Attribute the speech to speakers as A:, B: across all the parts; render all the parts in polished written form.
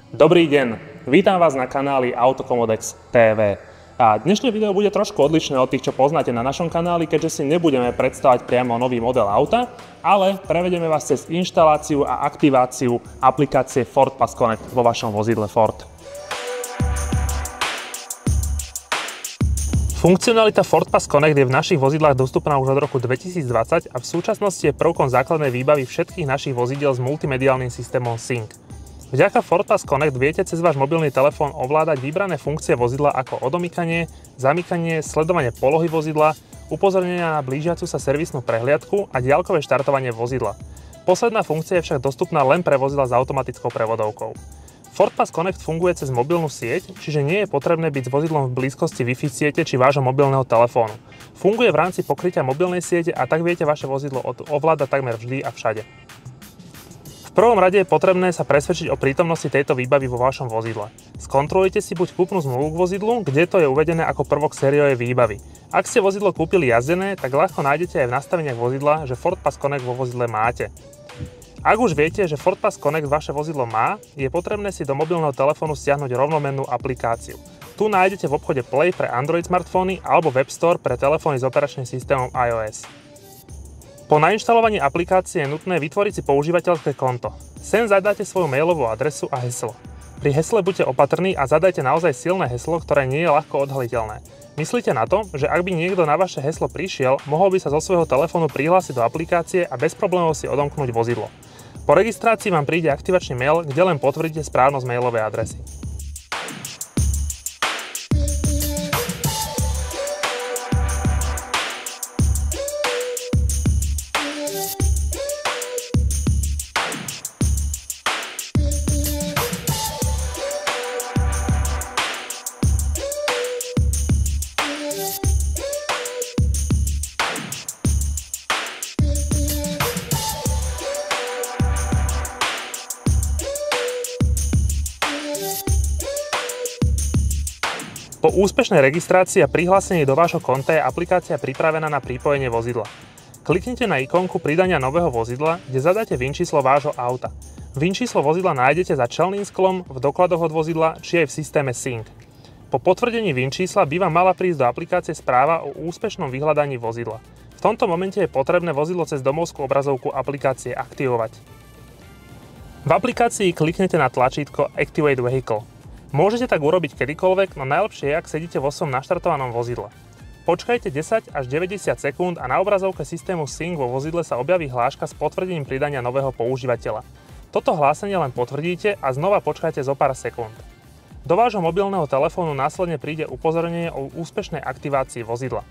A: Dobrý deň, vítam vás na kanáli Autokomodex TV. A dnešné video bude trošku odlišné od tých, čo poznáte na našom kanáli, keďže si nebudeme predstavať priamo nový model auta, ale prevedeme vás cez inštaláciu a aktiváciu aplikácie Ford Pass Connect vo vašom vozidle Ford. Funkcionalita Ford Pass Connect je v našich vozidlách dostupná už od roku 2020 a v súčasnosti je prvkom základnej výbavy všetkých našich vozidiel s multimediálnym systémom Sync. Vďaka Ford Pass Connect viete cez váš mobilný telefón ovládať vybrané funkcie vozidla ako odomykanie, zamykanie, sledovanie polohy vozidla, upozornenia na blížiacu sa servisnú prehliadku a diaľkové štartovanie vozidla. Posledná funkcia je však dostupná len pre vozidla s automatickou prevodovkou. Ford Pass Connect funguje cez mobilnú sieť, čiže nie je potrebné byť s vozidlom v blízkosti Wi-Fi siete či vášho mobilného telefónu. Funguje v rámci pokrytia mobilnej siete a tak viete vaše vozidlo ovládať takmer vždy a všade. V prvom rade je potrebné sa presvedčiť o prítomnosti tejto výbavy vo vašom vozidle. Skontrolujte si buď kúpnu zmluvu k vozidlu, kde to je uvedené ako prvok sériovej výbavy. Ak ste vozidlo kúpili jazdené, tak ľahko nájdete aj v nastaveniach vozidla, že Ford Pass Connect vo vozidle máte. Ak už viete, že Ford Pass Connect vaše vozidlo má, je potrebné si do mobilného telefónu stiahnuť rovnomennú aplikáciu. Tu nájdete v obchode Play pre Android smartfóny alebo Web Store pre telefóny s operačným systémom iOS. Po nainštalovaní aplikácie je nutné vytvoriť si používateľské konto. Sem zadáte svoju mailovú adresu a heslo. Pri hesle buďte opatrní a zadajte naozaj silné heslo, ktoré nie je ľahko odhaliteľné. Myslíte na to, že ak by niekto na vaše heslo prišiel, mohol by sa zo svojho telefónu prihlásiť do aplikácie a bez problémov si odomknúť vozidlo. Po registrácii vám príde aktivačný mail, kde len potvrdíte správnosť mailovej adresy. Po úspešnej registrácii a prihlásení do vášho konta je aplikácia pripravená na pripojenie vozidla. Kliknite na ikonku pridania nového vozidla, kde zadáte VIN číslo vášho auta. VIN číslo vozidla nájdete za čelným sklom, v dokladoch od vozidla či aj v systéme Sync. Po potvrdení VIN čísla by vám mala prísť do aplikácie správa o úspešnom vyhľadaní vozidla. V tomto momente je potrebné vozidlo cez domovskú obrazovku aplikácie aktivovať. V aplikácii kliknete na tlačítko Activate Vehicle. Môžete tak urobiť kedykoľvek, no najlepšie je, ak sedíte vo svojom naštartovanom vozidle. Počkajte 10 až 90 sekúnd a na obrazovke systému Sync vo vozidle sa objaví hláška s potvrdením pridania nového používateľa. Toto hlásenie len potvrdíte a znova počkajte zo pár sekúnd. Do vášho mobilného telefónu následne príde upozornenie o úspešnej aktivácii vozidla.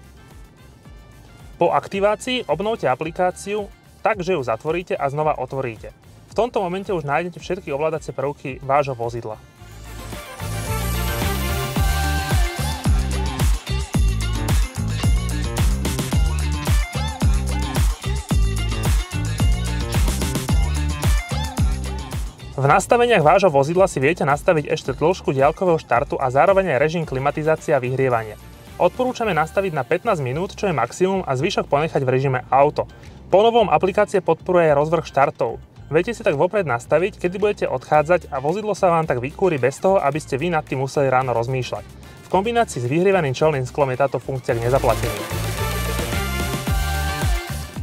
A: Po aktivácii obnovte aplikáciu tak, že ju zatvoríte a znova otvoríte. V tomto momente už nájdete všetky ovládacie prvky vášho vozidla. V nastaveniach vášho vozidla si viete nastaviť ešte dĺžku diaľkového štartu a zároveň aj režim klimatizácie a vyhrievania. Odporúčame nastaviť na 15 minút, čo je maximum, a zvyšok ponechať v režime auto. Po novom aplikácie podporuje aj rozvrh štartov. Viete si tak vopred nastaviť, kedy budete odchádzať a vozidlo sa vám tak vykúri bez toho, aby ste vy nad tým museli ráno rozmýšľať. V kombinácii s vyhrievaným čelným sklom je táto funkcia k nezaplateniu.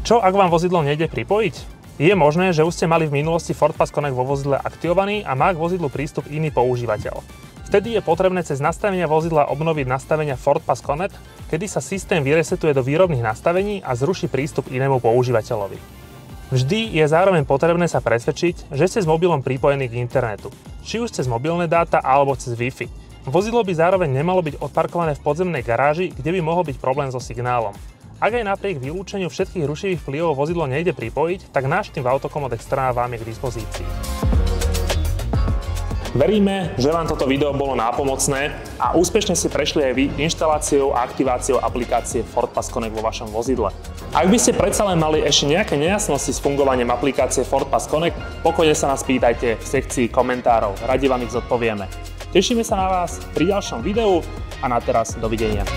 A: Čo ak vám vozidlo nejde pripojiť? Je možné, že už ste mali v minulosti Ford Pass Connect vo vozidle aktivovaný a má k vozidlu prístup iný používateľ. Vtedy je potrebné cez nastavenia vozidla obnoviť nastavenia Ford Pass Connect, kedy sa systém vyresetuje do výrobných nastavení a zruší prístup inému používateľovi. Vždy je zároveň potrebné sa presvedčiť, že ste s mobilom pripojení k internetu, či už cez mobilné dáta alebo cez Wi-Fi. Vozidlo by zároveň nemalo byť odparkované v podzemnej garáži, kde by mohol byť problém so signálom. Ak aj napriek vylúčeniu všetkých rušivých vplyvov vozidlo nejde pripojiť, tak náš tým v Autokomodex vám je k dispozícii. Veríme, že vám toto video bolo nápomocné a úspešne si prešli aj vy inštaláciou a aktiváciou aplikácie Ford Pass Connect vo vašom vozidle. Ak by ste predsa len mali ešte nejaké nejasnosti s fungovaním aplikácie Ford Pass Connect, pokojne sa nás pýtajte v sekcii komentárov, radi vám ich zodpovieme. Tešíme sa na vás pri ďalšom videu a na teraz dovidenia.